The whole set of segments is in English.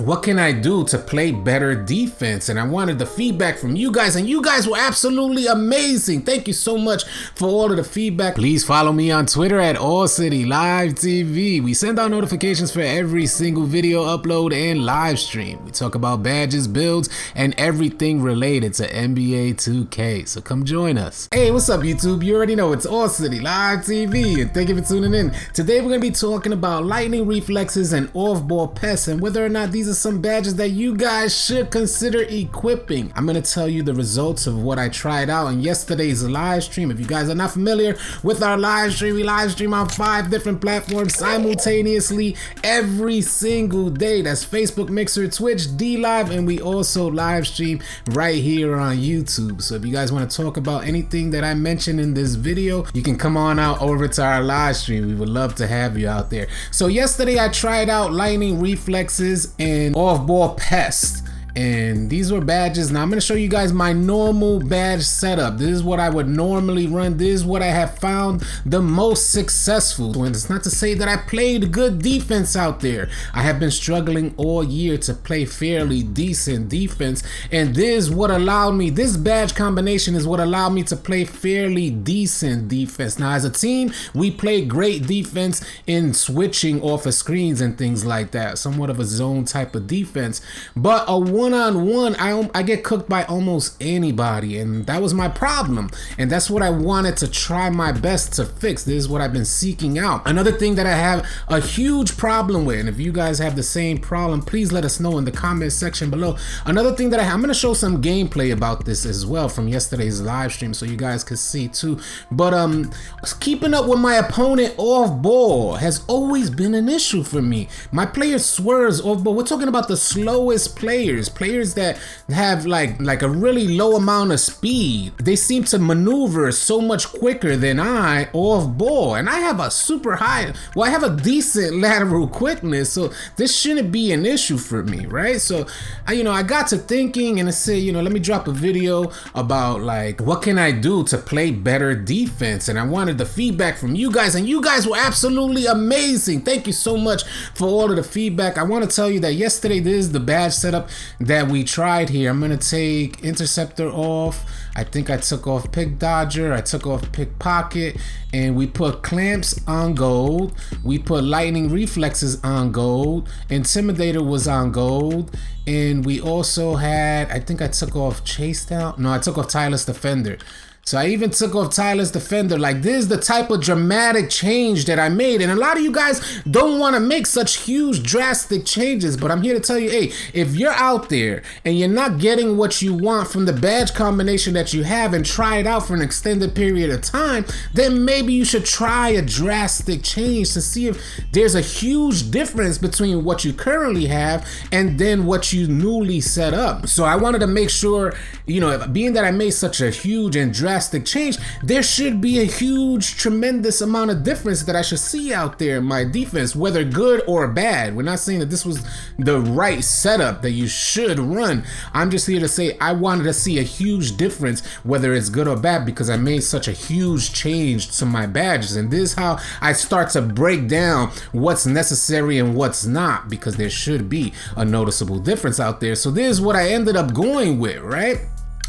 what can I do to play better defense? And I wanted the feedback from you guys, and you guys were absolutely amazing. Thank you so much for all of the feedback. Please follow me on Twitter at AllCityLiveTV. We send out notifications for every single video upload and live stream. We talk about badges, builds, and everything related to NBA 2K. So come join us. Hey, what's up, YouTube? You already know it's AllCityLiveTV, and thank you for tuning in. Today we're going to be talking about lightning reflexes and off-ball pests, and whether or not these are some badges that you guys should consider equipping. I'm gonna tell you the results of what I tried out in yesterday's live stream. If you guys are not familiar with our live stream, we live stream on 5 different platforms simultaneously every single day. That's Facebook, Mixer, Twitch, D-Live, and we also live stream right here on YouTube. So if you guys want to talk about anything that I mentioned in this video, you can come on out over to our live stream. We would love to have you out there. So yesterday I tried out lightning reflexes and off-ball pest, and these were badges. Now I'm going to show you guys my normal badge setup. This is what I would normally run. This is what I have found the most successful. And it's not to say that I played good defense out there. I have been struggling all year to play fairly decent defense, and this is what allowed me, this badge combination is what allowed me to play fairly decent defense. Now as a team, we play great defense in switching off of screens and things like that, somewhat of a zone type of defense, but a one-on-one, I get cooked by almost anybody, and that was my problem, and that's what I wanted to try my best to fix. This is what I've been seeking out. Another thing that I have a huge problem with, and if you guys have the same problem, please let us know in the comment section below. Another thing that I'm going to show some gameplay about this as well from yesterday's live stream so you guys can see too, but keeping up with my opponent off ball has always been an issue for me. My player swerves off ball. We're talking about the slowest players that have like a really low amount of speed. They seem to maneuver so much quicker than I off ball, and I have a super high, well, I have a decent lateral quickness, so this shouldn't be an issue for me, right? So I got to thinking, and I said, let me drop a video about like what can I do to play better defense, and I wanted the feedback from you guys, and you guys were absolutely amazing. Thank you so much for all of the feedback. I want to tell you that yesterday, this is the badge setup that we tried here. I'm gonna take interceptor off. I think I took off pick dodger, I took off pickpocket, and we put clamps on gold. We put lightning reflexes on gold. Intimidator was on gold, and we also had, I think I took off chase down. No, I took off tireless defender. So I even took off tireless defender. Like, this is the type of dramatic change that I made, and a lot of you guys don't want to make such huge drastic changes, but I'm here to tell you, hey, if you're out there and you're not getting what you want from the badge combination that you have and try it out for an extended period of time, then maybe you should try a drastic change to see if there's a huge difference between what you currently have and then what you newly set up. So I wanted to make sure, being that I made such a huge and drastic change, there should be a huge, tremendous amount of difference that I should see out there in my defense, whether good or bad. We're not saying that this was the right setup that you should run. I'm just here to say I wanted to see a huge difference, whether it's good or bad, because I made such a huge change to my badges, and this is how I start to break down what's necessary and what's not, because there should be a noticeable difference out there. So this is what I ended up going with, right?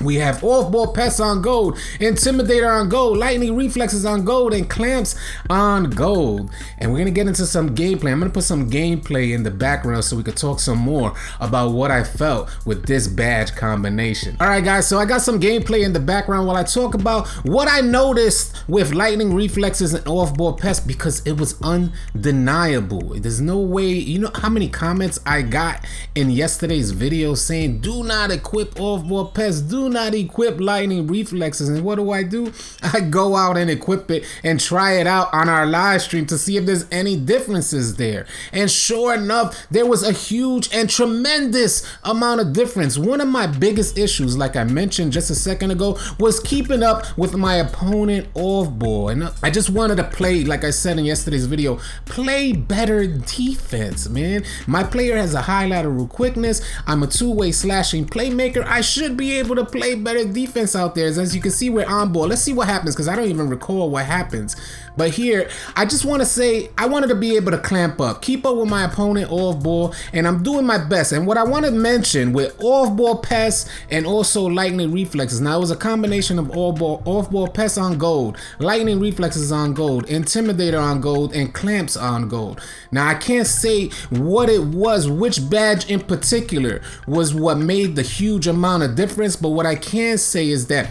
We have off-ball pests on gold, intimidator on gold, lightning reflexes on gold, and clamps on gold. And we're gonna get into some gameplay. I'm gonna put some gameplay in the background so we could talk some more about what I felt with this badge combination. All right, guys, so I got some gameplay in the background while I talk about what I noticed with lightning reflexes and off-ball pests, because it was undeniable. There's no way, you know how many comments I got in yesterday's video saying, do not equip off-ball pests, do not equip lightning reflexes. And what do? I go out and equip it and try it out on our live stream to see if there's any differences there. And sure enough, there was a huge and tremendous amount of difference. One of my biggest issues, like I mentioned just a second ago, was keeping up with my opponent off ball. And I just wanted to play, like I said in yesterday's video, play better defense, man. My player has a high lateral quickness. I'm a two-way slashing playmaker. I should be able to play better defense out there. As you can see, we're on ball. Let's see what happens, because I don't even recall what happens. But here, I just want to say, I wanted to be able to clamp up, keep up with my opponent off ball, and I'm doing my best. And what I want to mention with off ball PEST and also lightning reflexes. Now, it was a combination of off ball PEST on gold, lightning reflexes on gold, intimidator on gold, and clamps on gold. Now, I can't say what it was, which badge in particular was what made the huge amount of difference, but what I can say is that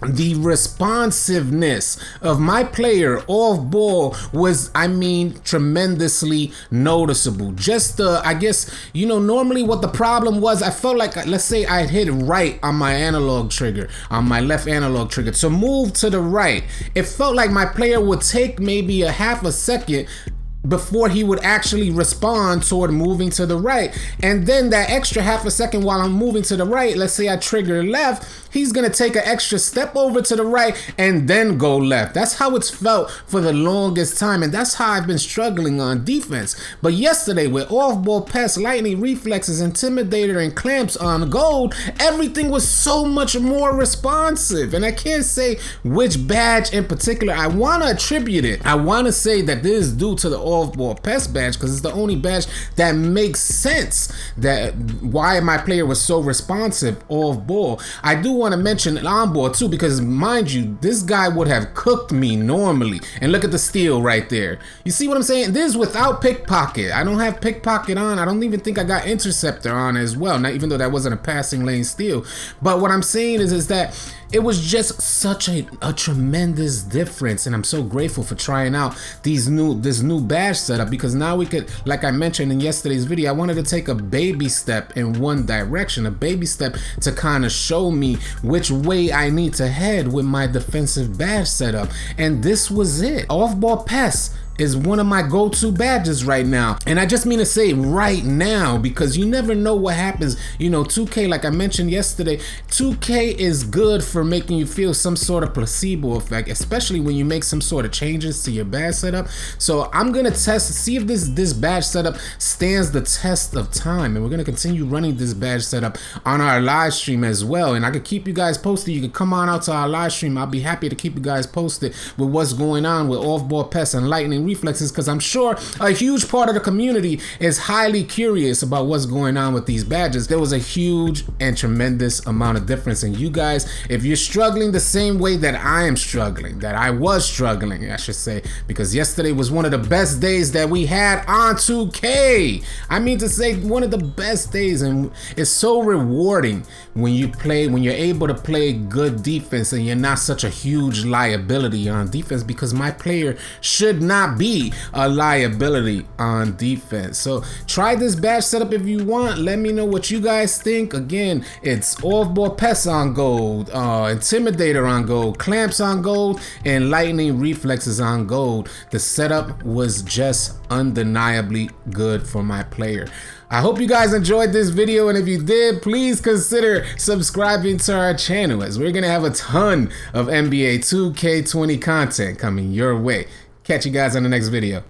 the responsiveness of my player off ball was, I mean, tremendously noticeable. Just I guess, you know, normally what the problem was, I felt like, let's say I hit right on my analog trigger, on my left analog trigger to move to the right. It felt like my player would take maybe a half a second before he would actually respond toward moving to the right. And then that extra half a second while I'm moving to the right, let's say I trigger left, he's gonna take an extra step over to the right and then go left. That's how it's felt for the longest time, and that's how I've been struggling on defense. But yesterday, with off-ball PEST, lightning reflexes, intimidator, and clamps on gold, everything was so much more responsive. And I can't say which badge in particular I want to attribute it. I want to say that this is due to the off-ball PEST badge, because it's the only badge that makes sense, that why my player was so responsive off-ball. I do want to mention on ball too, because mind you, this guy would have cooked me normally. And look at the steal right there. You see what I'm saying? This is without pickpocket. I don't have pickpocket on. I don't even think I got interceptor on as well, not even though that wasn't a passing lane steal. But what I'm saying is that it was just such a tremendous difference, and I'm so grateful for trying out this new badge setup, because now we could, like I mentioned in yesterday's video, I wanted to take a baby step in one direction, a baby step to kind of show me which way I need to head with my defensive badge setup, and this was it. Off-ball PEST is one of my go-to badges right now. And I just mean to say right now, because you never know what happens. You know, 2K, like I mentioned yesterday, 2K is good for making you feel some sort of placebo effect, especially when you make some sort of changes to your badge setup. So I'm gonna test, see if this badge setup stands the test of time. And we're gonna continue running this badge setup on our live stream as well. And I could keep you guys posted. You can come on out to our live stream. I'll be happy to keep you guys posted with what's going on with off-ball PEST and lightning reflexes, because I'm sure a huge part of the community is highly curious about what's going on with these badges. There was a huge and tremendous amount of difference, and you guys, if you're struggling the same way that I am struggling, that I was struggling, I should say, because yesterday was one of the best days that we had on 2K. I mean to say, one of the best days, and it's so rewarding when you play, when you're able to play good defense and you're not such a huge liability on defense, because my player should not be a liability on defense. So try this badge setup if you want. Let me know what you guys think. Again, it's off-ball PEST on gold, intimidator on gold, clamps on gold, and lightning reflexes on gold. The setup was just undeniably good for my player. I hope you guys enjoyed this video, and if you did, please consider subscribing to our channel, as we're gonna have a ton of NBA 2K20 content coming your way. Catch you guys on the next video.